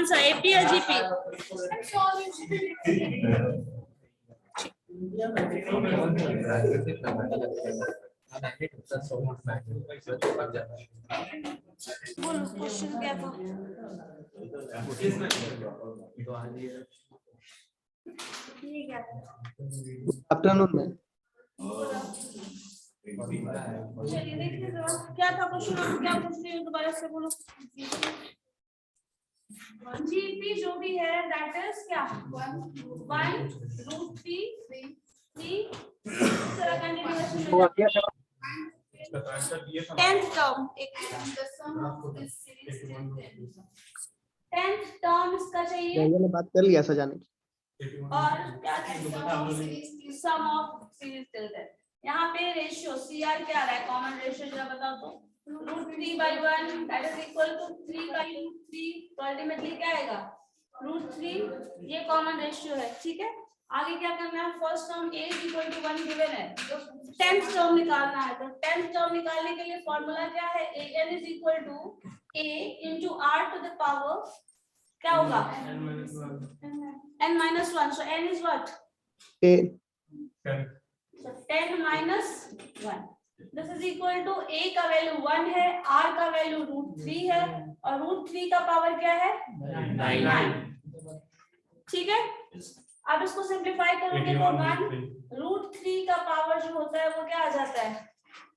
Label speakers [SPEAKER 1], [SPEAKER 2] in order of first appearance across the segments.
[SPEAKER 1] सा, एपी या जीपी? बोलो क्वेश्चन क्या था? ये क्या था?
[SPEAKER 2] आफ्टरनून में
[SPEAKER 1] चलिए देखिए जरा क्या था क्वेश्चन, आप क्या पूछ रही हो दोबारा से बोलो। जीपी जो भी है दैट इज क्या 1√3 जरा कंटिन्यूएशन में 10th टर्म, एक 10th टर्म इसका चाहिए
[SPEAKER 2] मैंने बात कर लिया सजाने की।
[SPEAKER 1] और क्या सम ऑफ सीरीज टिल्डेड। यहाँ पे रेशियो सीआर क्या आ रहा है, कॉमन रेशियो जरा बताओ तो √3/1 दैट इज इक्वल टू 3/√3, तो अल्टीमेटली क्या आएगा √3, ये कॉमन रेशियो है। ठीक है, आगे क्या करना है, फर्स्ट टर्म a = 1 गिवन है, तो 10th टर्म निकालना है। तो 10th टर्म निकालने के लिए फॉर्मूला क्या है, an = a * r to the power क्या होगा n-1, so n is what
[SPEAKER 2] 10
[SPEAKER 1] so 10 - 1, this is equal to a का वैल्यू 1 है, r का वैल्यू √3 है और √3 का पावर क्या है 9। ठीक है, अब इसको सिंपलीफाई करोगे तो 1 √3 का पावर जो होता है वो क्या आ जाता है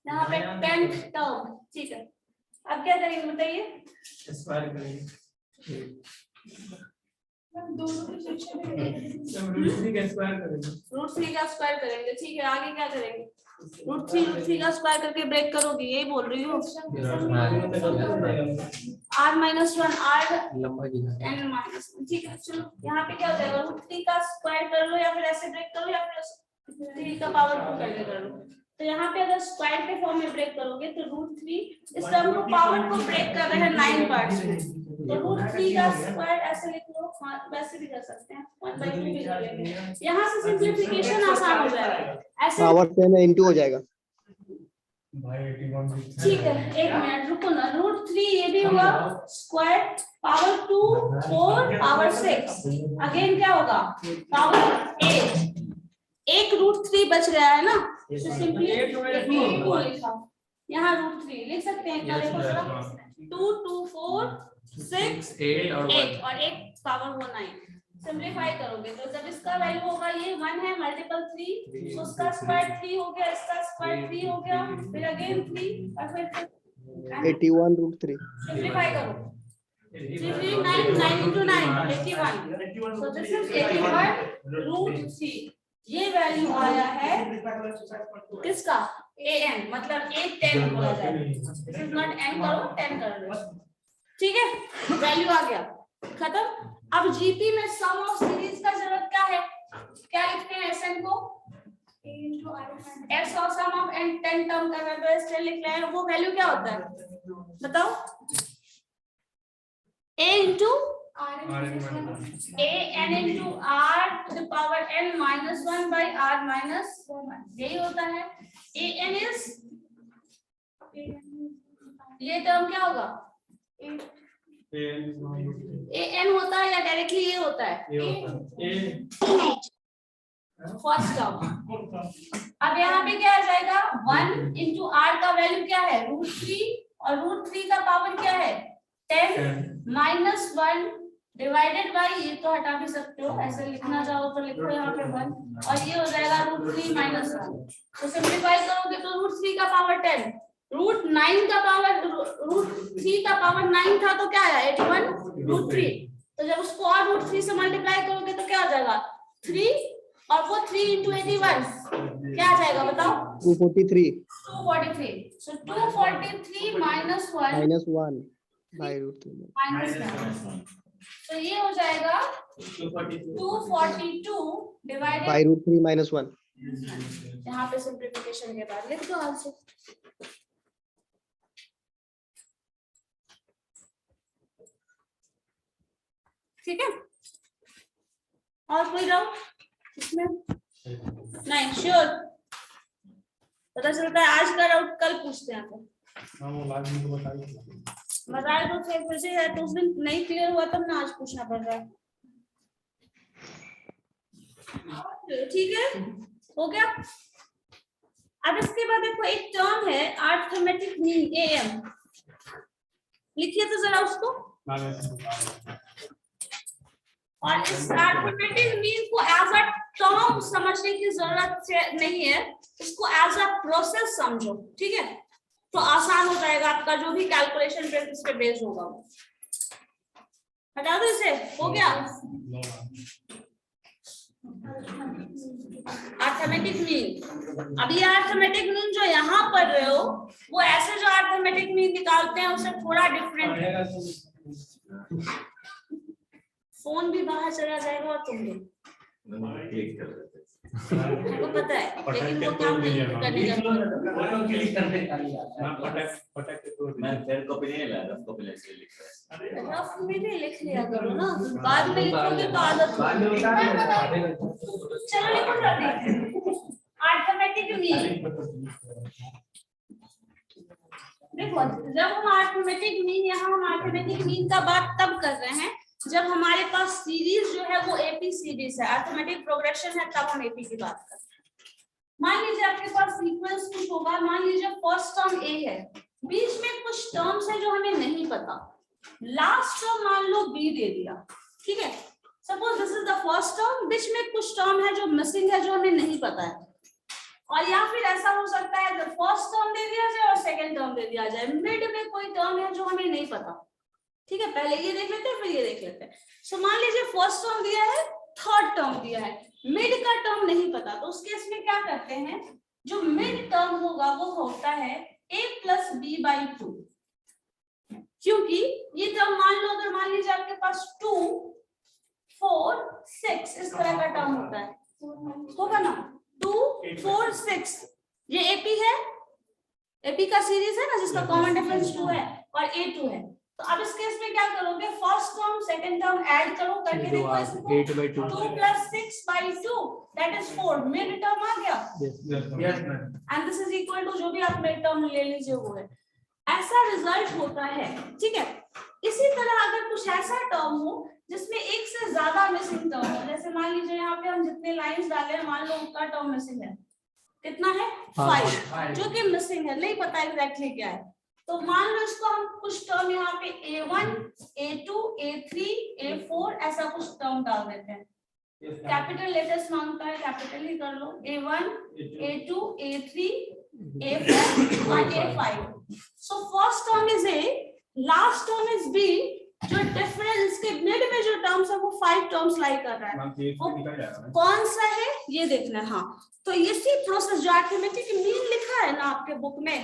[SPEAKER 1] यहाँ पे 10th टर्म। ठीक है, अब क्या करेंगे बताइए,
[SPEAKER 3] स्क्वायर करेंगे √3 का स्क्वायर करेंगे
[SPEAKER 1] √3 का स्क्वायर करेंगे। ठीक है, आगे क्या करेंगे, √3 का स्क्वायर करके ब्रेक करोगे, यही बोल रही हूँ। r-1 r n-1। ठीक है, चलो यहाँ पे क्या हो जाएगा, √3 का स्क्वायर कर लो या फिर ऐसे ब्रेक करो या फिर 3 का पावर 2 करके कर लो। तो यहाँ पे अगर स्क्वायर के फॉर्म में ब्रेक करोगे तो √3 इस टर्म को पावर को ब्रेक कर रहे हैं 9 पार्ट्स में, तो √3 का स्क्वायर ऐसे लिख लो, हाँ वैसे भी कर सकते हैं 1/2 भी कर लेंगे, यहाँ से सिंपलीफिकेशन आसान हो जाएगा ऐसे।
[SPEAKER 2] पावर 10 इंटू हो जाएगा।
[SPEAKER 1] ठीक है, एक मिनट रुको ना, √3 ये भी हुआ स्क्वायर, पावर 2 4 पावर 6, अगेन क्या होगा पावर 8, एक √3 बच गया है ना, तो सिंपली 2 लिखा, यहाँ √3 लिख सकते हैं, क्या देखो जरा 2 2 4 6 8 और 8 पावर 9। सिंपलीफाई करोगे तो जब इसका वैल्यू होगा ये 1 है मल्टीपल 3, तो उसका स्क्वायर 3 हो गया, इसका स्क्वायर 3 हो गया, फिर अगेन 3 और फिर
[SPEAKER 2] 81√3
[SPEAKER 1] सिंपलीफाई करो 3 3 9 9 into 9 81, so this is 81√3। ये वैल्यू आया है किसका an, मतलब a 10 बोला जाए, दिस इज नॉट n करो 10 कर लो। ठीक है, वैल्यू आ गया, खत्म। अब जीपी में सम ऑफ सीरीज का जरूरत क्या है, क्या लिखते हैं sn को s और सम ऑफ n 10 टर्म का वैल्यू s लिख रहे हैं, वो वैल्यू क्या होता है बताओ, a into an into r to the power n-1/r-1, यही होता है। an is ये टर्म क्या होगा, an होता है या डायरेक्टली ये होता है फर्स्ट टर्म। अब यहाँ पे क्या आ जाएगा 1 into r का वैल्यू क्या है √3 और √3 का पावर क्या है 10 -1 डिवाइडेड बाय, ये तो हटा भी सकते हो, ऐसे लिखना चाहो तो लिखो यहाँ पे 1 और ये हो जाएगा √3 - 1, तो सिंपलीफाई करोगे तो √3 का पावर 10, √9 का पावर √3 का पावर 9 था तो क्या आया 81√3, तो जब उसको और √3 से मल्टीप्लाई करोगे तो क्या हो जाएगा 3 और वो 3 into 81 क्या आ जाएगा बताओ
[SPEAKER 2] 243
[SPEAKER 1] so 243 - 1
[SPEAKER 2] -1/√3
[SPEAKER 1] तो ये हो जाएगा 242 डिवाइडेड
[SPEAKER 2] √3 -1।
[SPEAKER 1] यहाँ पे सिंपलीफिकेशन के बाद लिख दो आंसर। ठीक है, और कोई डाउट इसमें नहीं, श्योर पता चलता है आज का डाउट कल पूछते हैं आपको। बताए तो फिर से है, तो उस दिन नहीं क्लियर हुआ तब ना आज पूछना पड़ रहा है। ठीक है, हो गया। अब इसके बाद देखो एक टर्म है अरिथमेटिक मीन, एएम। लिखिए तो जरा उसको। और इस अरिथमेटिक मीन को एज अ टर्म समझने की जरूरत नहीं है, इसको एज अ प्रोसेस समझो, ठीक है? तो आसान हो जाएगा आपका जो भी कैलकुलेशन पे इस पे बेस्ड होगा वो। हटा दो इसे, हो गया। अरिथमेटिक मीन, अब ये अरिथमेटिक मीन जो यहाँ पढ़ रहे हो वो ऐसे जो अरिथमेटिक मीन निकालते हैं उससे थोड़ा डिफरेंट है। फोन भी बाहर चला जाएगा और तुम भी को पता है, लेकिन वो काम नहीं करने का। रफ में भी लिख लिया करो ना, बाद में लिखोगे तो आदत होगी। चलो लिखो जल्दी। अरिथमेटिक मीन, देखो जब हम अरिथमेटिक मीन, यहाँ हम अरिथमेटिक मीन का बात तब कर रहे हैं जब हमारे पास सीरीज जो है वो एपी सीरीज है, अरिथमेटिक प्रोग्रेशन है, तब हम एपी की बात करते हैं। मान लीजिए आपके पास सीक्वेंस कुछ होगा, मान लीजिए फर्स्ट टर्म ए है, बीच में कुछ टर्म्स है जो हमें नहीं पता, लास्ट टर्म मान लो बी दे दिया, ठीक है? Suppose this is the first term, बीच में कुछ टर्म है जो मिसिंग है, जो हमें नहीं पता है। और या फिर ऐसा हो सकता है कि फर्स्ट टर्म दे दिया जाए और सेकंड टर्म दे दिया जाए, मिड में कोई टर्म है जो हमें नहीं पता, ठीक है? पहले ये देख लेते हैं फिर ये देख लेते हैं। सो मान लीजिए फर्स्ट टर्म दिया है, थर्ड टर्म दिया है, मिड का टर्म नहीं पता, तो उस केस में क्या करते हैं, जो मिड टर्म होगा वो होता है a प्लस बी बाई 2, क्योंकि ये टर्म मान लो, अगर मान लीजिए आपके पास 2, 4, 6 इस तरह का टर्म होता है, होगा ना, 2, 4, 6, ये एपी है, एपी का सीरीज है ना जिसका कॉमन डिफरेंस 2 है और a2 है। तो अब इस केस में क्या करोगे, first term second term add करो, करके देखो इसको, 2 plus 6 by 2 that is 4, mid term आ गया।
[SPEAKER 3] Yes ma'am.
[SPEAKER 1] And this is equal to जो भी आप मिड टर्म ले लीजिए वो है, ऐसा रिजल्ट होता है, ठीक है? इसी तरह अगर कुछ ऐसा टर्म हो जिसमें एक से ज्यादा मिसिंग टर्म हो, जैसे मान लीजिए यहाँ पे हम जितने लाइंस डाले हैं, मान लो उनका टर्म मिसिंग है, कितना है 5, जो कि मिसिंग है, नहीं पता एग्जैक्टली क्या है, तो मान लो इसको हम कुछ टर्म यहाँ पे a1, a2, a3, a4 ऐसा कुछ टर्म डाल देते हैं। कैपिटल लेटर्स मांगता है, कैपिटल ही कर लो, a1, a2, a3, a4 और a5। So first term is a, last term is b, जो डिफरेंस के मिड में जो टर्म्स है वो 5 टर्म्स लाई कर रहा है, वो कौन सा है ये देखना है। हाँ, तो इसी प्रोसेस जो अरिथमेटिक मीन लिखा है ना आपके बुक में,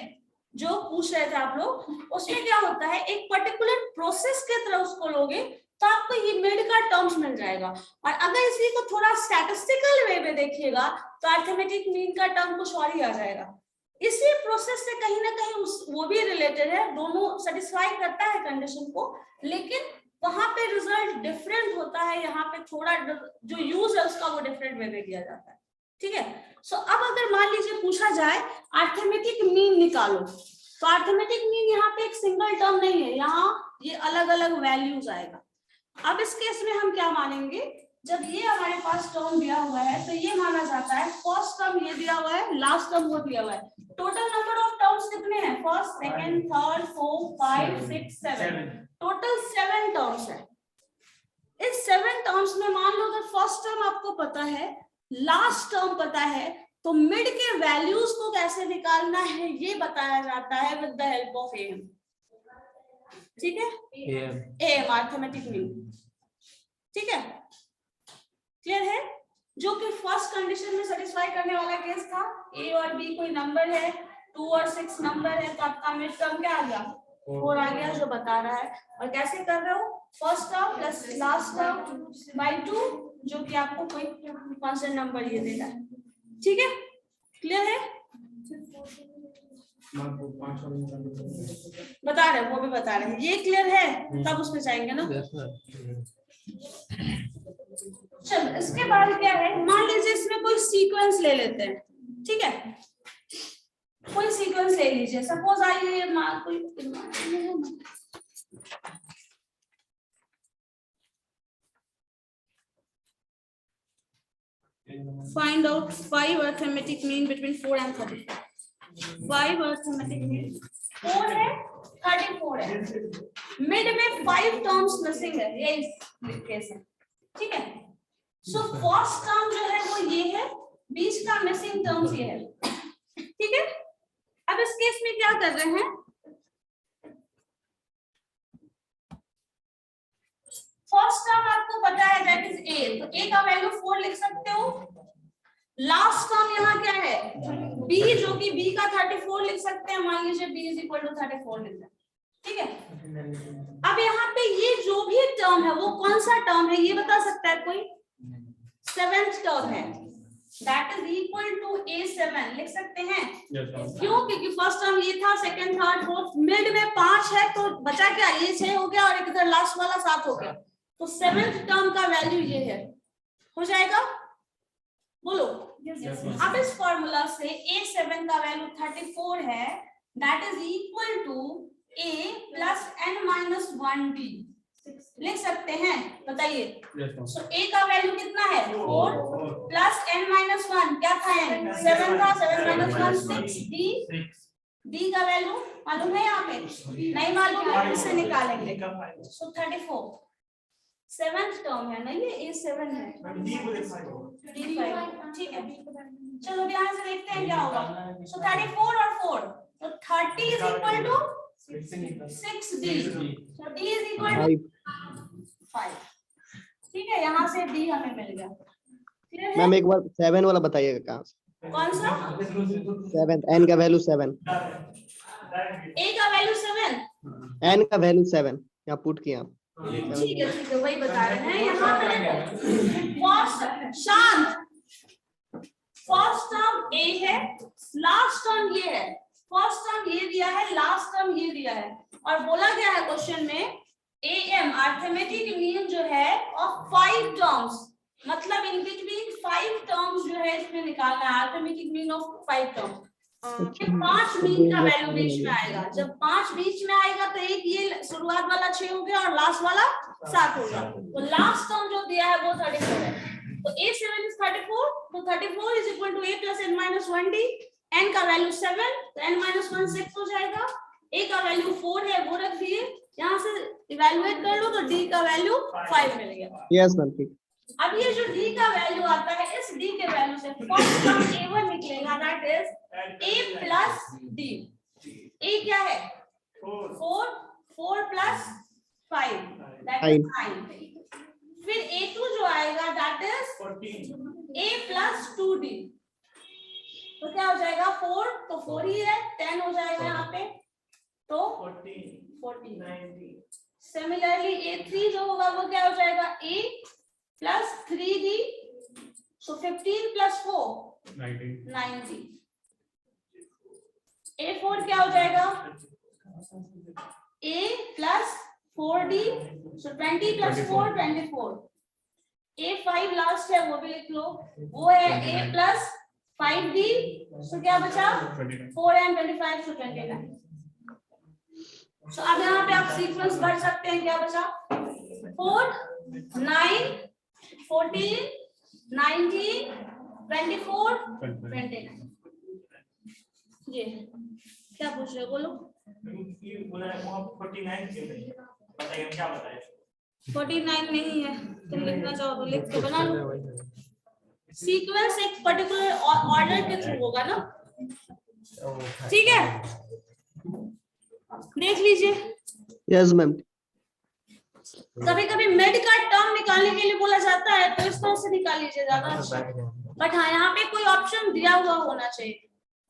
[SPEAKER 1] जो पूछ रहे थे आप लोग, उसमें क्या होता है, एक पर्टिकुलर प्रोसेस के तरह उसको लोगे तो आपको ये मिड का टर्म्स मिल जाएगा। और अगर इसी को थोड़ा स्टैटिस्टिकल वे में देखिएगा तो अरिथमेटिक मीन का टर्म कुछ और ही आ जाएगा। इसी प्रोसेस से कहीं ना कहीं वो भी रिलेटेड है, दोनों सेटिस्फाई करता है कंडीशन को, लेकिन वहां पे रिजल्ट डिफरेंट होता है, यहाँ पे थोड़ा जो यूज है उसका वो डिफरेंट वे में दिया जाता है, ठीक है? सो अब अगर मान लीजिए पूछा जाए अरिथमेटिक मीन निकालो, तो अरिथमेटिक मीन यहाँ पे एक सिंगल टर्म नहीं है, यहाँ ये अलग अलग वैल्यूज आएगा। अब इस केस में हम क्या मानेंगे, जब ये हमारे पास टर्म दिया हुआ है तो ये माना जाता है फर्स्ट टर्म ये दिया हुआ है, लास्ट टर्म वो दिया हुआ है, टोटल नंबर ऑफ टर्म्स कितने हैं, first, second, third, 4, 5, 6, 7, total 7 terms है। इस 7 टर्म्स में मान लो अगर फर्स्ट टर्म आपको पता है, लास्ट टर्म पता है, तो मिड के वैल्यूज को कैसे निकालना है ये बताया जाता है with the help of M, ठीक है? एम अरिथमेटिक मीन, ठीक है? क्लियर है? जो कि फर्स्ट कंडीशन में सेटिस्फाई करने वाला केस था, ए और बी कोई नंबर है, 2 और 6 नंबर है, तो आपका मिड टर्म क्या आ गया, 4 आ गया, जो बता रहा है। और कैसे कर रहे हो, first term plus last term by 2, जो कि आपको कोई कांस्टेंट नंबर ये देता है, ठीक है? क्लियर है? बता रहे, वो भी बता रहे हैं, ये क्लियर है, तब उसमें जाएंगे ना। चलो इसके बाद क्या है, मान लीजिए इसमें कोई सीक्वेंस ले लेते हैं, ठीक है? कोई सीक्वेंस ले लीजिए, सपोज आइए कोई Find out 5 arithmetic mean between 4 and 34. 5 arithmetic mean 4 है 34 है, मिड में 5 टर्म्स मिसिंग है, ये इस केस है, ठीक है। सो फर्स्ट टर्म जो है वो ये है, बीच का मिसिंग टर्म्स ये है, ठीक है। अब इस केस में क्या कर रहे हैं, फर्स्ट टर्म आपको पता है दैट इज ए, तो ए का वैल्यू 4 लिख सकते हो। लास्ट टर्म यहाँ क्या है b, जो कि b का 34 लिख सकते हैं, मान लीजिए b इज इक्वल टू 34 लिख सकते हैं, ठीक है। अब यहाँ पे ये जो भी टर्म है वो कौन सा टर्म है ये बता सकता है कोई? 7th टर्म है, that is equal to a7 लिख सकते हैं। क्यों? क्योंकि फर्स्ट टर्म ये था, सेकंड थर्ड फोर्थ, मिड में 5 है, तो बचा क्या, ये 6 हो गया और एक इधर लास्ट वाला 7 हो गया, तो 7th टर्म का वैल्यू ये है, हो जाएगा, बोलो। अब इस फॉर्मूला से a7 का वैल्यू 34 है, that is equal to a plus n-1d लिख सकते हैं, बताइए। सो a का वैल्यू कितना है 4 प्लस n-1 क्या था, n 7 था, 7 - 1 6, d का वैल्यू मालूम है, यहाँ पे नहीं मालूम है, इससे निकालेंगे। सो 34 7th टर्म है ना, ये a7 है, d5, ठीक है। चलो ध्यान से देखते हैं क्या होगा। सो 34 और 4, तो 30 is equal to 6d, so d is equal to 5, ठीक है। यहाँ से d हमें मिल गया।
[SPEAKER 2] मैम एक बार 7 वाला बताइएगा कहाँ से?
[SPEAKER 1] कौन सा?
[SPEAKER 2] 7, n का वैल्यू 7,
[SPEAKER 1] a का वैल्यू 7,
[SPEAKER 2] n का वैल्यू 7 यहाँ पुट किया।
[SPEAKER 1] ठीक है, वही बता रहे हैं। यहाँ पे फर्स्ट शांत, फर्स्ट टर्म a है, लास्ट टर्म ये है, फर्स्ट टर्म ये दिया है, लास्ट टर्म ये दिया है, और बोला गया है क्वेश्चन में am अरिथमेटिक मीन जो है ऑफ 5 टर्म्स, मतलब इन बिटवीन 5 टर्म्स जो है इसमें निकालना है, arithmetic mean of 5 terms. 5 mean का वैल्यू बीच में आएगा, जब 5 बीच में आएगा तो एक ये शुरुआत वाला 6 हो गया और लास्ट वाला 7 होगा, तो लास्ट टर्म जो दिया है वो 34 है, तो a7 is 34, तो 34 is equal to a plus n-1d, n का वैल्यू 7, तो n-1 6 हो जाएगा, a का वैल्यू 4 है वो रख दिए, यहाँ से इवैल्यूएट कर लो तो d का वैल्यू 5 मिल गया।
[SPEAKER 2] यस मैम, ठीक।
[SPEAKER 1] अब ये जो d का वैल्यू आता है, इस d के वैल्यू से फर्स्ट टर्म a1 निकलेगा, that is a plus d, a क्या है 4, 4 प्लस 5 दैट इज 9, फिर a2 जो आएगा that is a plus 2d, तो क्या हो जाएगा 4, तो 4 ही है, 10 हो जाएगा यहाँ पे, तो 14। सिमिलरली a3 जो होगा वो क्या हो जाएगा a plus 3d, so 15 plus 4 90, a4 क्या हो जाएगा a plus 4d, so 20 plus 4 24, a5 last है वो भी लिख लो, वो है a प्लस 5d, सो क्या बचा 4 and 25, सो 29। सो अब यहाँ पे आप सीक्वेंस भर सकते हैं, क्या बचा 4 9 14 19 24 29, ये क्या पूछ रहे हो बोलो। 49 नहीं है, तुम लिखना चाहो तो लिख के बना लो। सीक्वेंस एक पर्टिकुलर ऑर्डर के थ्रू होगा ना, ठीक है, देख लीजिए।
[SPEAKER 2] Yes ma'am.
[SPEAKER 1] कभी कभी मिड का टर्म निकालने के लिए बोला जाता है, तो इस तरह से निकाल लीजिए, ज्यादा अच्छा। बट हाँ, यहाँ पे कोई ऑप्शन दिया हुआ होना चाहिए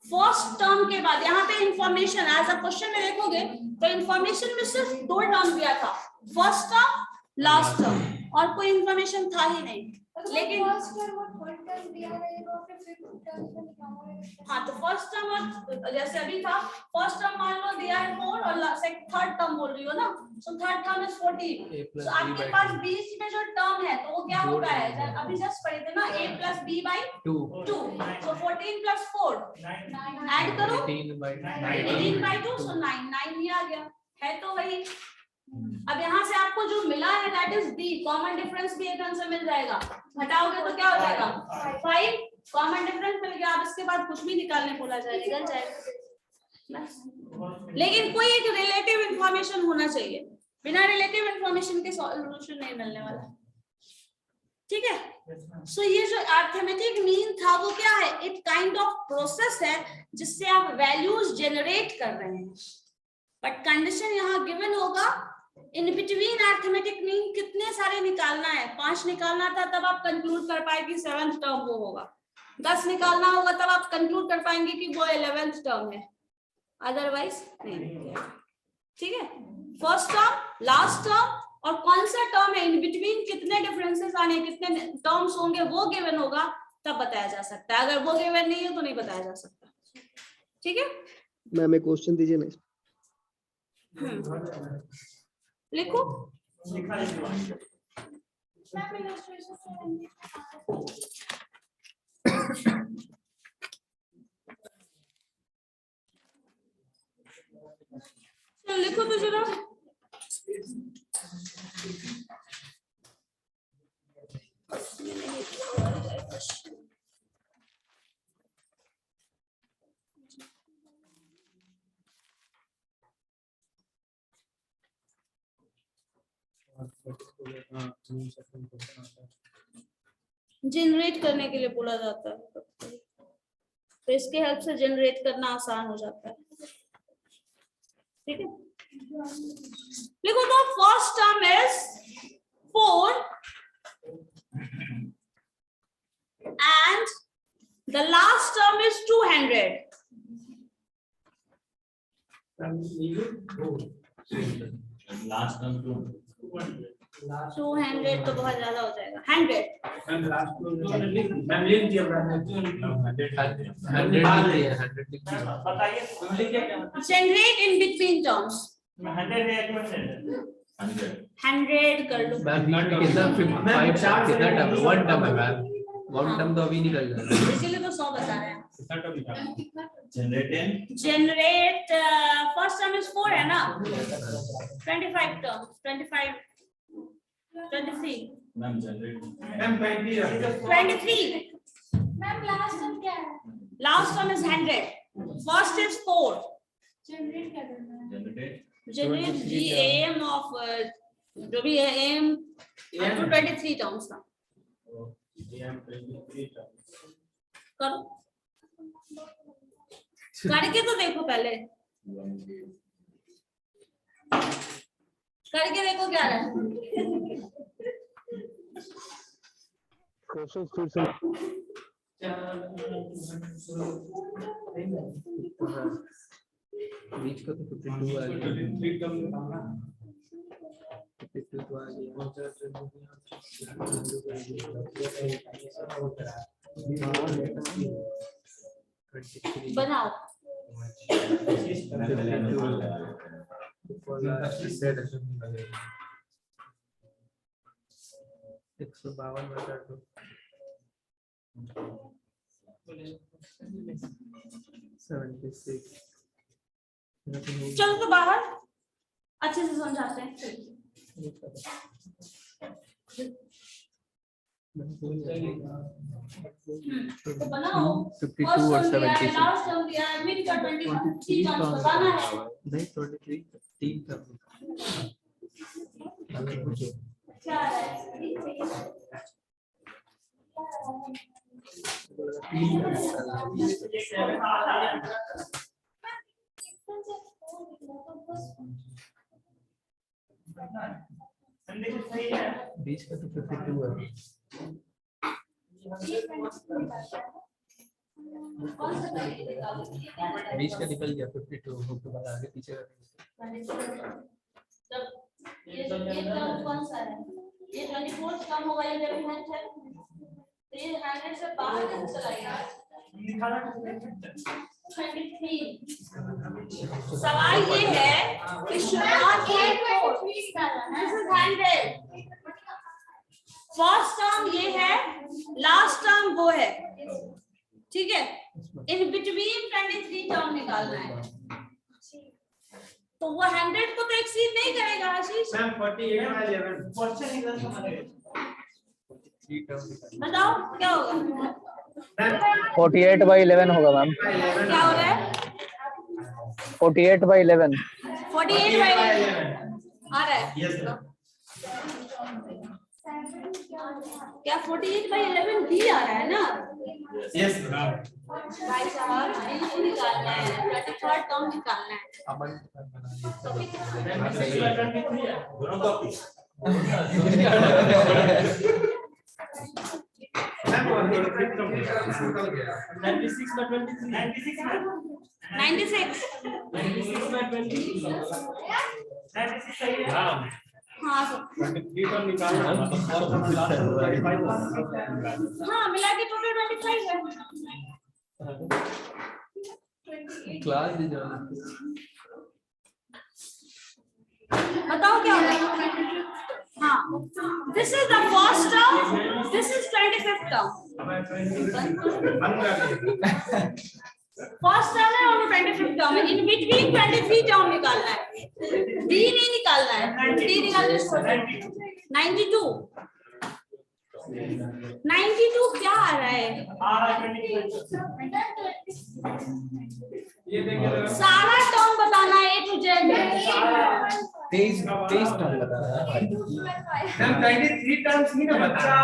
[SPEAKER 1] फर्स्ट टर्म के बाद। यहाँ पे इंफॉर्मेशन एज अ क्वेश्चन में देखोगे तो इंफॉर्मेशन में सिर्फ 2 टर्म दिया था, फर्स्ट टर्म लास्ट टर्म, और कोई इंफॉर्मेशन था ही नहीं। लेकिन हाँ, तो फर्स्ट टर्म और जैसे अभी था, फर्स्ट टर्म मान लो दिया है 4 और थर्ड टर्म बोल रही हो ना, सो थर्ड टर्म इज 14, तो आपके पास बीच में जो टर्म है तो वो क्या होता है, अभी जस्ट पढ़े थे ना, a plus b by 2, so 14 plus 4 add करो 18 बाई 2, सो 9 ही आ गया, है तो वही। अब यहाँ से आपको जो मिला है that is D, common difference भी एक आंसर मिल जाएगा, हटाओगे तो क्या हो जाएगा 5, कॉमन डिफरेंस मिल गया। अब इसके बाद कुछ भी निकालने बोला जाए निकल जाएगा, लेकिन कोई एक रिलेटिव इंफॉर्मेशन होना चाहिए, बिना रिलेटिव इंफॉर्मेशन के सॉल्यूशन नहीं मिलने वाला, ठीक है। सो ये जो अरिथमेटिक मीन था वो क्या है, एक काइंड ऑफ प्रोसेस है जिससे आप वैल्यूज जनरेट कर रहे हैं, बट कंडीशन यहाँ गिवन होगा इन बिटवीन अरिथमेटिक मीन कितने सारे निकालना है, 5 निकालना था तब आप कंक्लूड कर पाए कि 7th टर्म वो होगा, 10 निकालना होगा तब आप कंक्लूड कर पाएंगे कि वो 11th टर्म है, अदरवाइज नहीं, ठीक है। फर्स्ट टर्म, लास्ट टर्म और कौन सा टर्म है, इन बिटवीन कितने डिफरेंसेस आने, कितने टर्म्स होंगे वो गिवन होगा तब बताया जा सकता है, अगर वो गिवन नहीं है तो नहीं बताया जा सकता, ठीक है।
[SPEAKER 2] मैम एक क्वेश्चन दीजिए ना।
[SPEAKER 1] लिखो। लिखो तो जरा। जनरेट करने के लिए बोला जाता है, तो इसके हेल्प से जनरेट करना आसान हो जाता है, ठीक है। लिखो तो first term is 4 and the last term is 200.
[SPEAKER 4] Last term
[SPEAKER 1] 200 तो बहुत ज्यादा हो जाएगा, 100 generate in between terms, 100 कर लो,
[SPEAKER 5] वन टर्म तो अभी निकल जाएगा,
[SPEAKER 1] इसीलिए तो 100 बता रहे हैं।
[SPEAKER 4] जनरेट
[SPEAKER 1] फर्स्ट टर्म इज 4 है ना, 25 term, 25 23
[SPEAKER 4] ma'am generate
[SPEAKER 1] 23 ma'am last term क्या है, last term is 100, first is 4, generate क्या करना है, जनरेट जी एम ऑफ जो भी है एम अप टू 23 टर्म्स का करो, करके तो देखो, पहले करके देखो क्या है।
[SPEAKER 2] क्वेश्चन फिर से
[SPEAKER 5] बीच का तो 52 आ गया, 52 तो आ गया,
[SPEAKER 1] बनाओ,
[SPEAKER 5] एक 152 बचा दो, 76।
[SPEAKER 1] चलो तो बाहर अच्छे से समझाते हैं, तो बनाओ।
[SPEAKER 5] 52 और 76
[SPEAKER 1] लास्ट टर्म दिया है, मिड का 23 टर्म्स बताना है,
[SPEAKER 5] नहीं 23 3 का
[SPEAKER 1] क्या है
[SPEAKER 5] बीच का तो 52 है, बीच का निकल गया 52, उसके बाद आगे पीछे
[SPEAKER 1] ये टर्म कौन सा है, ये 24 कम होगा, ये जब है तो ये 100 से बाहर कैसे चला गया, 23। सवाल ये है कि शुरुआत फर्स्ट टर्म ये है, लास्ट टर्म वो है, ठीक है। इन बिटवीन 23 टर्म निकालना है, तो वो 100 को तो एक्सीड नहीं करेगा आशीष।
[SPEAKER 3] मैम 48/11 क्वेश्चन इधर से हमारे
[SPEAKER 1] बताओ क्या होगा?
[SPEAKER 6] 48/11 होगा मैम।
[SPEAKER 1] क्या हो रहा है?
[SPEAKER 6] 48/11
[SPEAKER 1] 48/11 आ रहा है।
[SPEAKER 3] यस
[SPEAKER 1] क्या 48/11 भी आ रहा है ना?
[SPEAKER 3] यस
[SPEAKER 1] भाई साहब B निकालना है, 33rd टर्म निकालना है।
[SPEAKER 3] मैम 6/23 है
[SPEAKER 4] दोनों कॉपी
[SPEAKER 3] मैम 96/23
[SPEAKER 1] 96
[SPEAKER 3] हां
[SPEAKER 1] हाँ सर
[SPEAKER 3] 23 टर्म निकालना
[SPEAKER 1] हाँ मिला के टोटल 25 है।
[SPEAKER 5] क्लास
[SPEAKER 1] बताओ क्या होगा? हाँ this is the first term, this is 25th term. First term है और 25th टर्म है। इन बिटवीन 23 टर्म निकालना है, डी नहीं निकालना है। डी निकालने से 92 क्या आ रहा है?
[SPEAKER 3] ये देखिए
[SPEAKER 1] सारा टर्म बताना है A to Z।
[SPEAKER 5] 23 टर्म बता रहा है।
[SPEAKER 3] मैम 23 टर्म्स ही ना बता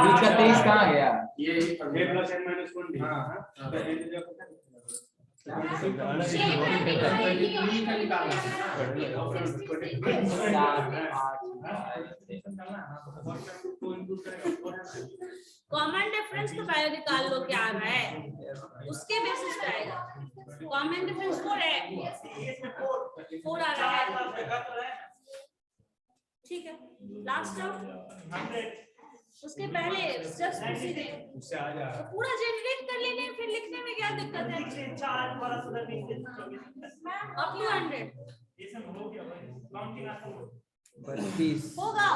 [SPEAKER 5] बीच का 23 कहाँ गया?
[SPEAKER 3] ये A+n-1 हां
[SPEAKER 1] कॉमन डिफरेंस तो पहले निकाल लो क्या आ रहा है, उसके बेसिस पे आएगा। कॉमन डिफरेंस 4 है, 4 आ रहा है। ठीक है लास्ट टर्म, उसके पहले जस्ट
[SPEAKER 3] उससे आ जा
[SPEAKER 1] तो पूरा जनरेट कर लेने, फिर लिखने में क्या दिक्कत है? अप टू 100 होगा।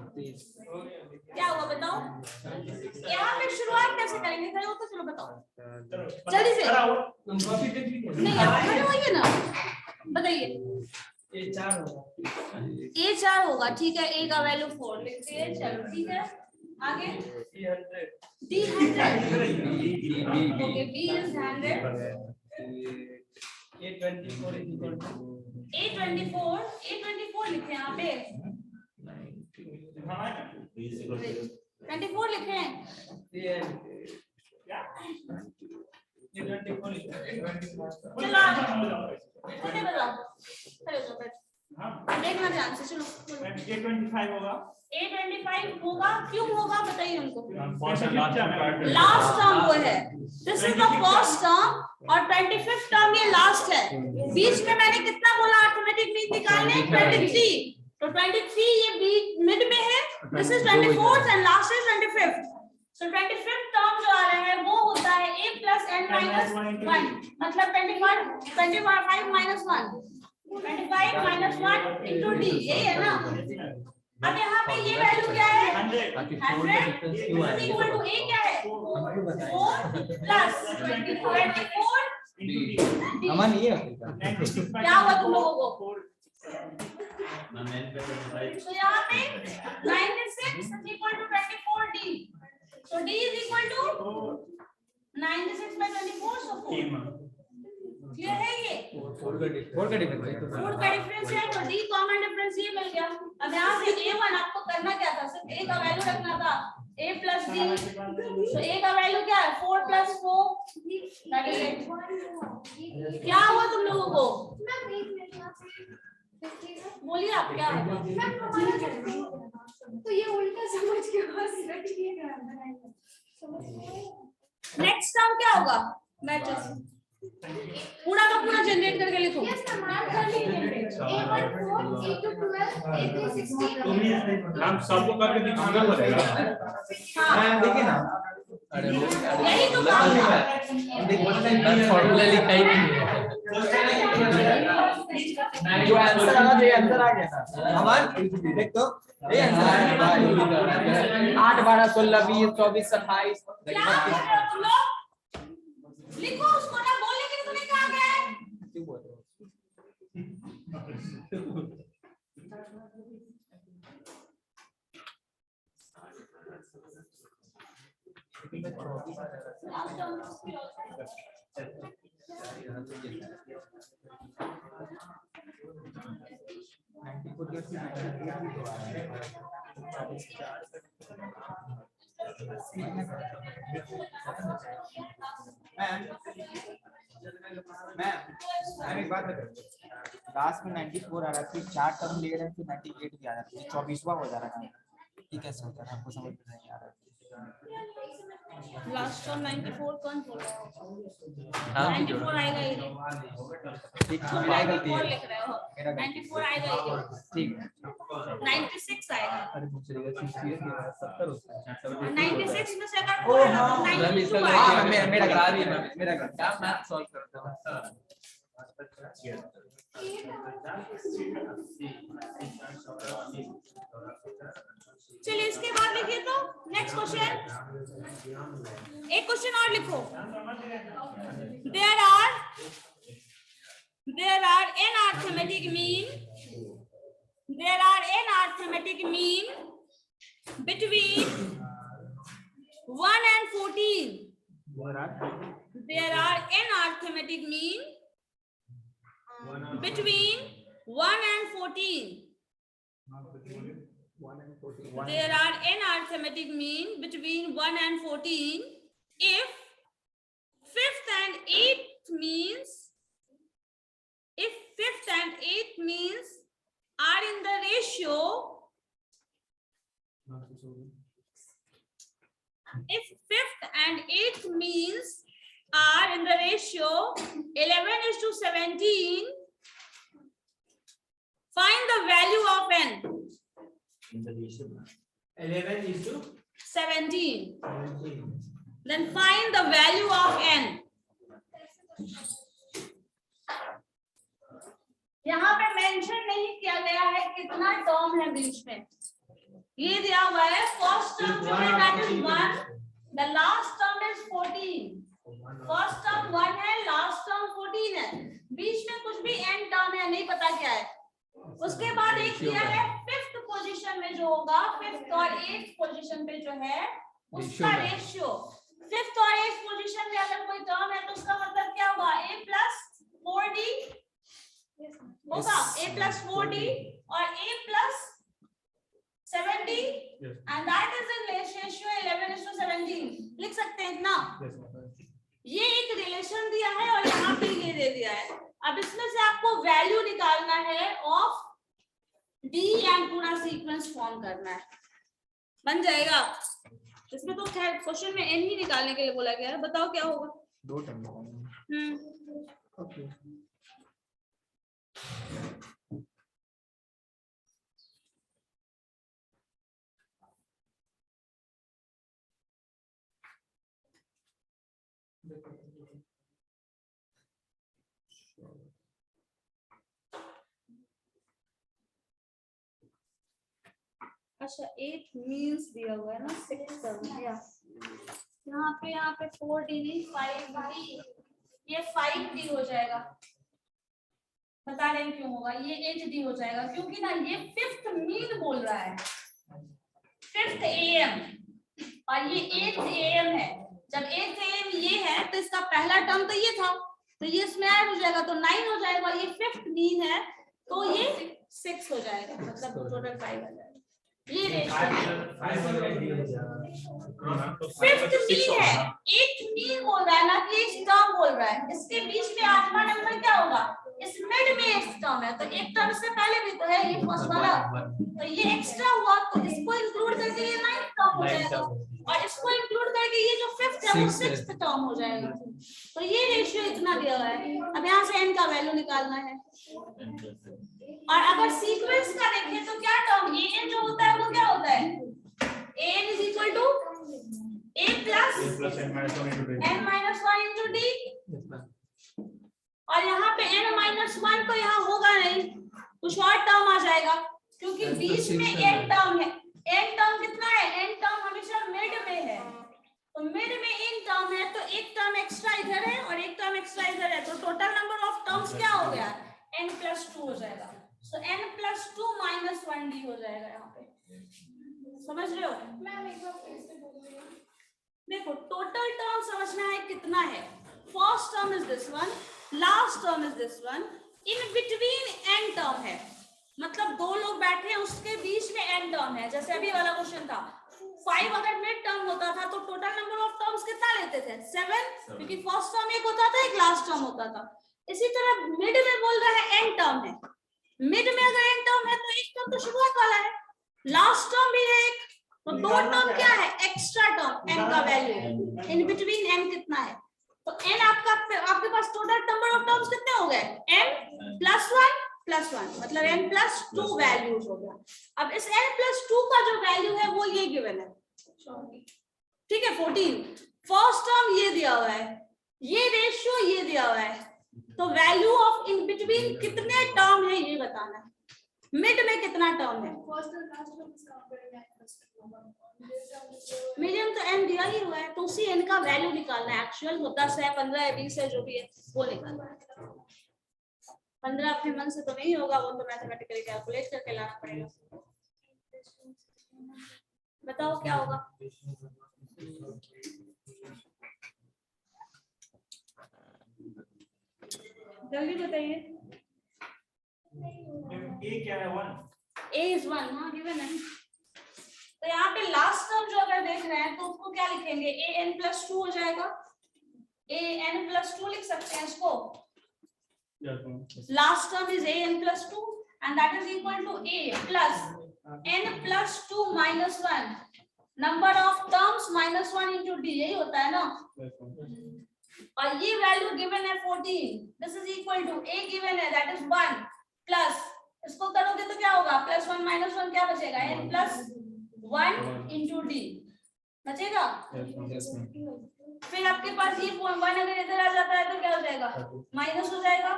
[SPEAKER 5] 32
[SPEAKER 1] क्या हुआ बताओ? यहाँ पे शुरुआत कैसे करेंगे? खड़े हो तो चलो बताओ जल्दी से। नहीं आप खड़े होइए ना, बताइए। A4 होगा ठीक है। A का वैल्यू 4 लिखते हैं, चलो ठीक है। आगे D 100 okay, B is 100। A24 लिखे यहाँ पे 24 लिखे हैं। चलो मुझे बताओ, खड़े हो जाओ, देखना ध्यान से। चलो
[SPEAKER 3] A25 होगा।
[SPEAKER 1] A25 होगा, क्यों होगा बताइए उनको।
[SPEAKER 4] First and last
[SPEAKER 1] last term वो है, this is the first term और 25th टर्म ये लास्ट है। बीच में मैंने कितना बोला अर्थमेटिक मीन निकालने? 23। तो 23 ये बीच मिड में है, this is 24th and last is 25th। So 25th term जो आ रहा है वो होता है A+n - 1 मतलब 25 - 1 into D, यही है ना। अब यहाँ पे ये वैल्यू क्या है? 100 इक्वल टू A क्या है? 4 प्लस 24
[SPEAKER 5] अमन ये
[SPEAKER 1] क्या हुआ तुम लोगों को? तो यहाँ पे 96 equal to 24D, so D is equal to 96/24, so 4। Clear है ये?
[SPEAKER 5] 4 का डिफरेंस
[SPEAKER 1] 4 का डिफरेंस है तो D कॉमन डिफरेंस ये मिल गया। अब यहाँ से A1 आपको करना क्या था? सिर्फ A का वैल्यू रखना था, A plus D। तो A का वैल्यू क्या है? 4 + 4 that is 8। क्या हुआ तुम लोगों को? बोलिए आप क्या है?
[SPEAKER 7] तो ये उल्टा समझ के बस रखिएगा।
[SPEAKER 1] नेक्स्ट टर्म क्या होगा? मैट्रिक्स पूरा का पूरा जनरेट करके लिखो।
[SPEAKER 7] यस मैम, आप कर लीजिए। A1 4, A2 12, A3 16।
[SPEAKER 3] हम सबको करके दिखाना पड़ेगा।
[SPEAKER 1] हाँ
[SPEAKER 5] देखिए ना। अरे
[SPEAKER 1] यही तो काम है।
[SPEAKER 5] फॉर्मूला लिखा ही नहीं है। जो आंसर आना चाहिए आंसर आ गया था। हमारे देख तो ये आंसर आ गया। 8 12 16 20 24 28
[SPEAKER 1] क्या कर रहे हो तुम लोग? लिखो उसको ना, बोलने के लिए तुम्हें कहा गया है।
[SPEAKER 5] क्यों बोल रहे हो? मैम एक बात बताओ, लास्ट में 94 आ रहा है, फिर 4 टर्म ले रहे हैं, फिर 98 भी आ रहा है, 24वां हो जा रहा है। ये कैसे होता है, आपको समझ में नहीं आ रहा है?
[SPEAKER 1] लास्ट टर्म 94 कौन बोल रहा है?
[SPEAKER 5] हाँ,
[SPEAKER 1] 94 आएगा ही नहीं।
[SPEAKER 5] ठीक
[SPEAKER 1] तुम
[SPEAKER 5] मेरा गलती
[SPEAKER 1] 94
[SPEAKER 5] है,
[SPEAKER 1] लिख रहे हो,
[SPEAKER 5] मेरा गलती
[SPEAKER 1] 94 आएगा ही नहीं।
[SPEAKER 5] ठीक
[SPEAKER 1] 96 आएगा।
[SPEAKER 5] अरे मुझसे 70 होता है
[SPEAKER 1] 96 में से अगर
[SPEAKER 5] ओ,
[SPEAKER 1] 4 है
[SPEAKER 5] हाँ,
[SPEAKER 1] तो 92
[SPEAKER 5] हाँ,
[SPEAKER 1] आएगा।
[SPEAKER 5] मेरा गलती है, मेरा गलती है। मैं सॉल्व करता हूँ।
[SPEAKER 1] चलिए इसके बाद लिखिए तो नेक्स्ट क्वेश्चन, एक क्वेश्चन और लिखो। there are n arithmetic mean between 1 and 14. There are n arithmetic mean between 1 and 14. There are n arithmetic mean between 1 and 14 if 5th and 8th means are in the ratio, if 5th and 8th means are in the ratio 11:17, find the value of n. 11:17. Then find the value of n. यहाँ पे mention नहीं किया गया है कितना term है बीच में, ये दिया हुआ है फर्स्ट टर्म जो है that is 1, the last term is 14, first term 1 है, लास्ट टर्म 14 है, बीच में कुछ भी एंड टर्म है नहीं पता क्या है। उसके बाद एक दिया है 5th पोजीशन में जो होगा, 5th और 8th पोजीशन पे जो है उसका रेशियो, 5th और 8th पोजीशन में अगर कोई टर्म है तो उसका मतलब क्या होगा, a plus 4d होगा, a plus 4d और a plus 7d and that is in ratio 11:17. लिख सकते हैं इतना। ये एक रिलेशन दिया है और यहाँ पे ये दे दिया है। अब इसमें से आपको वैल्यू निकालना है ऑफ d एंड पूरा सीक्वेंस फॉर्म करना है, बन जाएगा। इसमें तो खैर क्वेश्चन में n ही निकालने के लिए बोला गया है, बताओ क्या होगा।
[SPEAKER 5] 2 टर्म ओके।
[SPEAKER 1] अच्छा 8 मींस दिया हुआ है ना, 6 टर्म या यहाँ पे 4d नहीं 5d, ये 5d हो जाएगा। बता रहे हैं क्यों होगा, ये 8d हो जाएगा क्योंकि ना ये 5th मीन बोल रहा है, 5th am और ये 8th am है। जब 8th am ये है तो इसका पहला टर्म तो ये था, तो ये इसमें ऐड हो जाएगा तो 9 हो जाएगा, ये 5th मीन है तो ये 6 हो जाएगा, मतलब टोटल 5 आ जाएगा। ये रेशियो 5th मीन है, 8th मीन बोल रहा है ना कि इस टर्म बोल रहा है, इसके बीच में 8वां नंबर क्या होगा, इस मिड में एक टर्म है, तो एक टर्म से पहले भी तो है ये फर्स्ट वाला, तो ये एक्स्ट्रा हुआ तो इसको इंक्लूड करके ये 9th टर्म हो जाएगा और इसको इंक्लूड करके ये जो 5th है वो 6th टर्म हो जाएगा। तो ये रेशियो इतना दिया हुआ है। अब यहाँ से n का वैल्यू निकालना है और अगर सीक्वेंस का देखें तो क्या टर्म an जो होता है वो क्या होता है, an is equal to a plus n minus 1 into d और यहाँ पे n minus 1 तो यहाँ होगा नहीं, कुछ और टर्म आ जाएगा क्योंकि बीच में n टर्म है। n टर्म कितना है, n टर्म हमेशा मिड में है, तो मिड मिड में इन टर्म है तो एक टर्म एक्स्ट्रा इधर है और एक टर्म एक्स्ट्रा इधर है, तो टोटल नंबर ऑफ टर्म्स क्या हो गया, n+2 हो जाएगा। सो n+2 - 1d हो जाएगा यहाँ पे, समझ रहे हो?
[SPEAKER 7] मैम एक बार फिर से बोलिए।
[SPEAKER 1] देखो टोटल टर्म समझना है कितना है। First term is this one, last term is this one, in between n term है, मतलब दो लोग बैठे हैं उसके बीच में n टर्म है। जैसे अभी वाला क्वेश्चन था 5 अगर मिड टर्म होता था तो टोटल नंबर ऑफ टर्म्स कितना लेते थे 7, क्योंकि फर्स्ट टर्म एक होता था एक लास्ट टर्म होता था। इसी तरह मिड में बोल रहा है n टर्म है, मिड में अगर n टर्म है तो एक टर्म तो शुरुआत वाला है, लास्ट टर्म भी है एक, तो दो टर्म क्या है एक्स्ट्रा टर्म, n का वैल्यू इन बिटवीन n कितना है, तो n आपके पास टोटल नंबर ऑफ टर्म्स कितने हो गए n+1+1, मतलब n+2 वैल्यूज हो गया। अब इस n+2 का जो वैल्यू है वो ये गिवन है, ठीक है 14। फर्स्ट टर्म ये दिया हुआ है, ये रेशियो ये दिया हुआ है, तो वैल्यू ऑफ इन बिटवीन कितने टर्म है ये बताना है, मिड में कितना टर्म है।
[SPEAKER 7] फर्स्ट और लास्ट टर्म इसका करेंगे
[SPEAKER 1] मीडियम तो n दिया ही हुआ है, तो उसी n का वैल्यू निकालना है, एक्चुअल वो 10 है 15 है 20 है जो भी है वो निकालना है। 15 अपने मन से तो नहीं होगा, वो तो मैथमेटिकली कैलकुलेट करके लाना पड़ेगा। बताओ क्या होगा। जल्दी बताइए।
[SPEAKER 3] ए क्या है 1,
[SPEAKER 1] a is 1, हाँ गिवन है। तो यहाँ पे लास्ट टर्म जो अगर देख रहे हैं तो उसको क्या लिखेंगे, an+2 हो जाएगा, an+2 लिख सकते हैं इसको। Last term is an+2 and that is equal to a plus n+2 minus 1, number of terms minus 1 into d, यही होता है ना। और ये वैल्यू गिवन है 14, this is equal to a given है that is 1 plus, इसको करोगे तो क्या होगा +1 - 1 क्या बचेगा n+1 into d बचेगा। फिर आपके पास ये 1 अगर इधर आ जाता है तो क्या हो जाएगा माइनस हो जाएगा,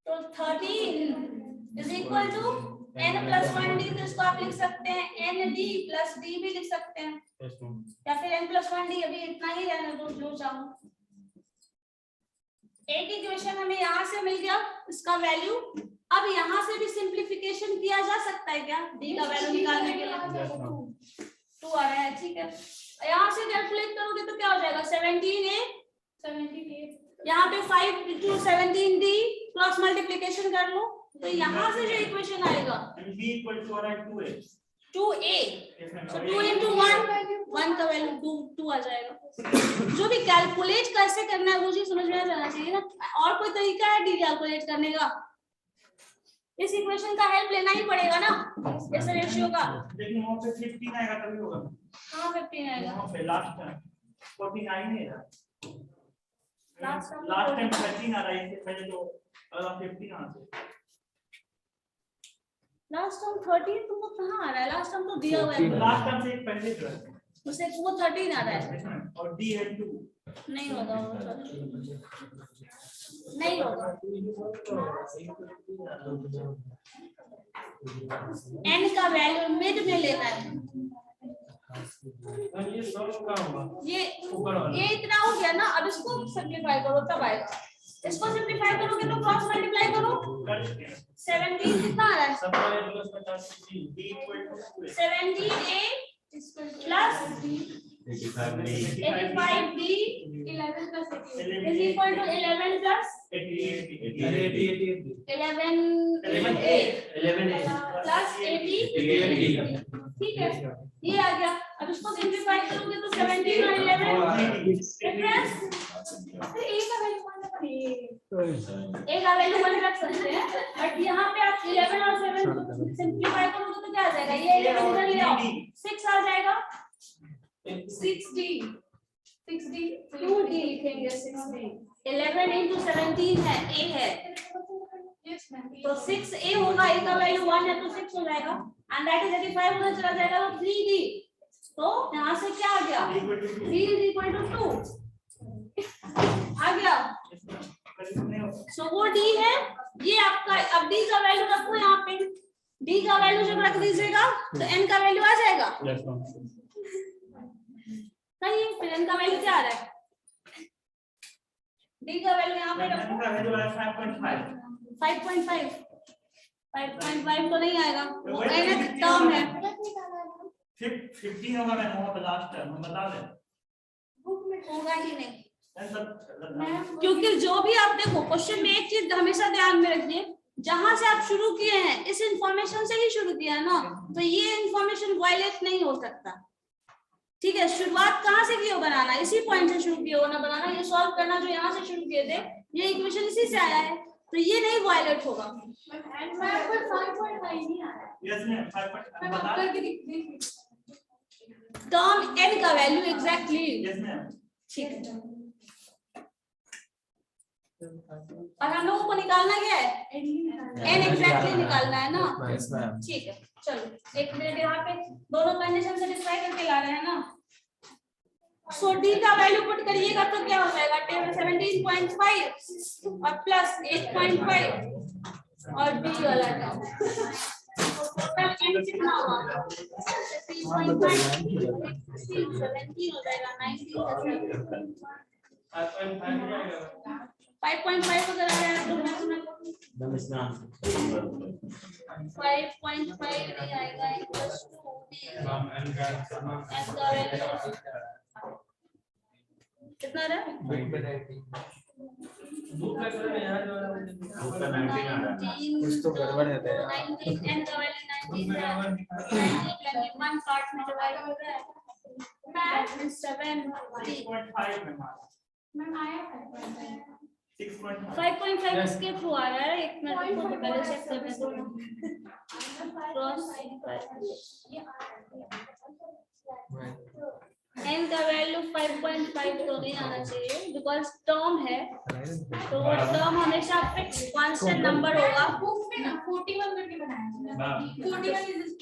[SPEAKER 1] तो 13 इज इक्वल टू n+1d, तो इसको आप लिख सकते हैं nd + d भी लिख सकते हैं, या फिर n+1d, अभी इतना ही रहने दो जो चाहो। एक इक्वेशन हमें यहाँ से मिल गया इसका वैल्यू। अब यहाँ से भी सिंप्लीफिकेशन किया जा सकता है क्या, d का वैल्यू निकालने के लिए 2 आ रहा है, ठीक है। यहाँ से कैलकुलेट करोगे तो क्या हो जाएगा 17a, यहाँ पे 5 × 17d क्रॉस मल्टीप्लिकेशन कर लो, तो यहाँ से जो इक्वेशन आएगा
[SPEAKER 3] b = 2a,
[SPEAKER 1] 2a, so 2 × 1 का वैल्यू 2 आ जाएगा। जो भी कैलकुलेट कैसे करना है वो चीज समझ में आ जाना चाहिए ना, और कोई तरीका है डी कैलकुलेट करने का, इस इक्वेशन का हेल्प लेना ही पड़ेगा ना इस रेशियो का।
[SPEAKER 3] लेकिन वहां पे 15 आएगा तभी होगा,
[SPEAKER 1] कहाँ 15 आएगा,
[SPEAKER 3] वहां पे लास्ट टाइम 49 है यार,
[SPEAKER 1] लास्ट
[SPEAKER 3] टाइम 13 आ रहा है, इससे पहले तो 15 आते।
[SPEAKER 1] लास्ट टर्म 13 तुमको कहाँ आ रहा है, लास्ट टर्म तो दिया हुआ है,
[SPEAKER 3] लास्ट टाइम से एक पहले जो है
[SPEAKER 1] उसे वो 13 आ रहा है,
[SPEAKER 3] और d है 2,
[SPEAKER 1] नहीं होगा वो, नहीं होगा। n का वैल्यू मिड में लेना है, ये इतना हो गया ना। अब इसको सिंपलीफाई करो तब आएगा, इसको सिंपलीफाई करोगे तो क्रॉस मल्टीप्लाई करो, 17 कितना आ रहा है 17a plus 85d 11 plus 88 is equal to 11 plus 11a plus 80, ठीक है ये आ गया। अब इसको सिंपलीफाई करोगे तो 17 और 11 डिफरेंस, a का वैल्यू रख सकते हैं, बट यहाँ पे आप 11 और 7 सिंपलीफाई करोगे तो क्या आ जाएगा, ये 11 इधर ले आओ 6 आ जाएगा, 6d 2d लिखेंगे, 6d 11 × 17 है, a है तो 6a होगा, a का वैल्यू 1 है तो 6 हो जाएगा, एंड दैट इज 85 उधर चला जाएगा तो 3d, तो यहाँ से क्या आ गया 3 = 2 आ गया, सो वो d है ये आपका। अब d का वैल्यू रखो यहाँ पे, d का वैल्यू जब रख दीजिएगा तो n का वैल्यू आ जाएगा, सही है, फिर n का वैल्यू क्या आ रहा है? d का वैल्यू यहाँ पे
[SPEAKER 3] n
[SPEAKER 1] रखो
[SPEAKER 3] का वैल्यू है 5.5
[SPEAKER 1] 5.5 5.5 तो नहीं आएगा, वो nth टर्म है।
[SPEAKER 3] 15 होगा मैं वहां लास्ट टर्म बता दे
[SPEAKER 1] होगा ही नहीं,
[SPEAKER 3] सब
[SPEAKER 1] क्योंकि जो भी आप देखो क्वेश्चन में एक चीज हमेशा ध्यान में रखिए, जहां से आप शुरू किए हैं इस इंफॉर्मेशन से ही शुरू किया है ना, तो ये इंफॉर्मेशन वायलेट नहीं हो सकता। ठीक है, शुरुआत कहाँ से की हो बनाना, इसी पॉइंट से शुरू किया हो ना बनाना, ये सॉल्व करना जो यहाँ से शुरू किए थे, ये इक्वेशन इसी से आया है, तो ये नहीं वायलेट होगा।
[SPEAKER 3] यस मैम 5.5 बता
[SPEAKER 1] टर्म n का वैल्यू एग्जैक्टली,
[SPEAKER 3] यस मैम
[SPEAKER 1] ठीक है। और हम लोगों को निकालना क्या है, n एग्जैक्टली निकालना है ना, ठीक है। चलो एक मिनट, यहाँ पे दोनों कंडीशन सेटिस्फाई करके ला रहे हैं ना, सो d का वैल्यू पुट करिएगा तो क्या हो जाएगा, 17.5 और प्लस 8.5 और d वाला टर्म, टोटल n कितना होगा 17 हो जाएगा, 19 5.5 अगर आ रहा है तो मैं 5.5 नहीं आएगा, इक्वल्स टू कितना रहा
[SPEAKER 5] कुछ तो गड़बड़ है तेरा।
[SPEAKER 1] 19 n का वैल्यू 19 है, 19 1 पार्ट में डिवाइड हो रहा है, मैं 7
[SPEAKER 3] 6.5 में
[SPEAKER 7] आया
[SPEAKER 3] 6.5
[SPEAKER 1] 5.5 इसके थ्रू आ रहा है, एक मिनट को पहले चेक करने दो, क्रॉस n का वैल्यू 5.5 तो नहीं आना चाहिए बिकॉज टर्म है, तो वो टर्म हमेशा फिक्स कांस्टेंट नंबर होगा।
[SPEAKER 7] 41 करके बनाया 41 इज इक्वल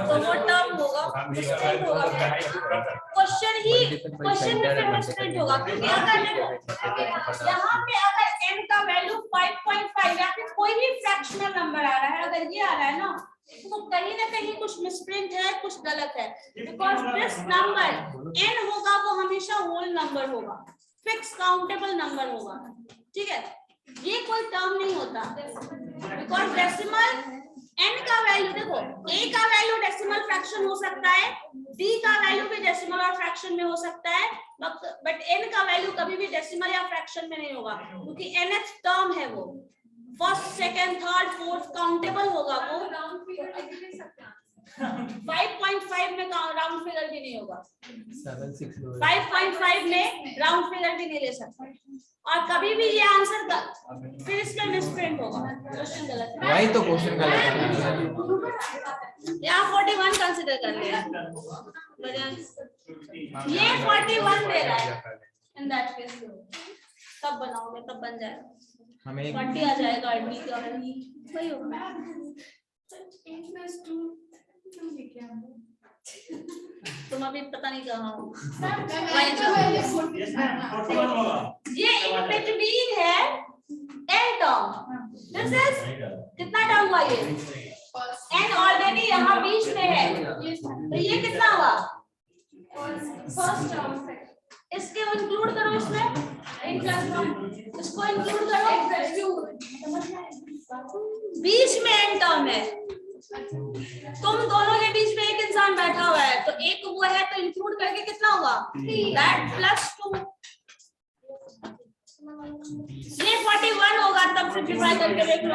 [SPEAKER 1] तो वो टर्म होगा, डिस्टिंक्ट होगा, क्वेश्चन में फिर डिस्टिंक्ट होगा, क्योंकि अगर देखो यहाँ पे अगर n का वैल्यू 5.5 या फिर कोई भी फ्रैक्शनल नंबर आ रहा है, अगर ये आ रहा है ना, तो कहीं ना कहीं कुछ मिसप्रिंट है, कुछ गलत है, बिकॉज दिस नंबर n होगा वो हमेशा होल नंबर होगा, फिक्स काउंटेबल नंबर होगा। ठीक है, ये कोई टर्म नहीं होता, बिकॉज डेसिमल n का वैल्यू देखो, a का वैल्यू डेसिमल फ्रैक्शन हो सकता है, d का वैल्यू भी डेसिमल और फ्रैक्शन में हो सकता है, बट n का वैल्यू कभी भी डेसिमल या फ्रैक्शन में नहीं होगा, क्योंकि nth टर्म है, वो first second third fourth countable होगा, वो 5.5 में राउंड फिगर भी नहीं होगा, 5.5 में राउंड फिगर भी नहीं ले सकते, और कभी भी ये आंसर फिर इसका मिसप्रिंट होगा, क्वेश्चन गलत है,
[SPEAKER 5] वही तो क्वेश्चन गलत है।
[SPEAKER 1] यहाँ 41 कंसीडर कर लिया, ये 41 दे रहा है, इन दैट केस तब बनाओगे तब बन जाएगा,
[SPEAKER 5] हमें
[SPEAKER 1] 40 आ जाएगा, डी का वही होगा।
[SPEAKER 7] 8+2
[SPEAKER 1] तुम अभी पता नहीं कहाँ हो,
[SPEAKER 3] यस मैम 41 होगा,
[SPEAKER 1] ये इन बिटवीन है n टर्म, दिस इज कितना टर्म हुआ, ये n ऑलरेडी यहाँ बीच में है, तो ये कितना हुआ फर्स्ट टर्म, इसके इंक्लूड करो, इसमें इसको इंक्लूड करो, बीच में n टर्म है, तुम दोनों के बीच में एक इंसान बैठा हुआ है, तो एक वो है, तो इंक्लूड करके कितना होगा, दैट प्लस 2, ये 41 होगा, तब सिंपलीफाई करके देख लो,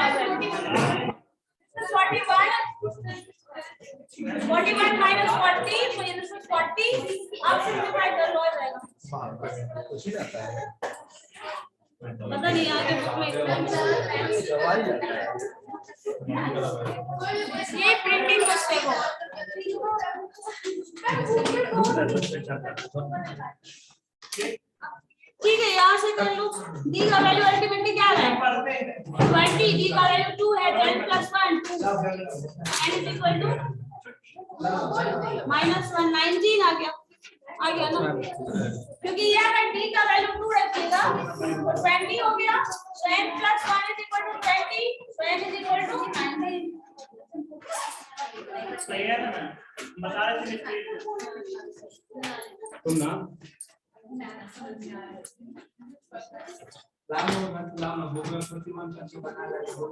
[SPEAKER 1] 41 माइनस 40, तो ये 40, आप सिंपलीफाई कर लो, आ जाएगा, पता नहीं आगे बुक में ये प्रिंटिंग मिस्टेक होगा, ठीक है, यहाँ से कर लो, d का वैल्यू अल्टीमेटली क्या है 20, d का वैल्यू 2 है, तो n + 1 2, n is equal to -1 19 आ गया ना, क्योंकि ये अगर d का वैल्यू 2 रखिएगा तो 20 हो गया, तो n + 1 इज इक्वल टू 20, तो n इज इक्वल टू 19,
[SPEAKER 3] सही है ना मैम बता रहे थे मिस्त्री
[SPEAKER 4] तुम ना लाम बोल प्रतिमान अच्छी बना रहे हो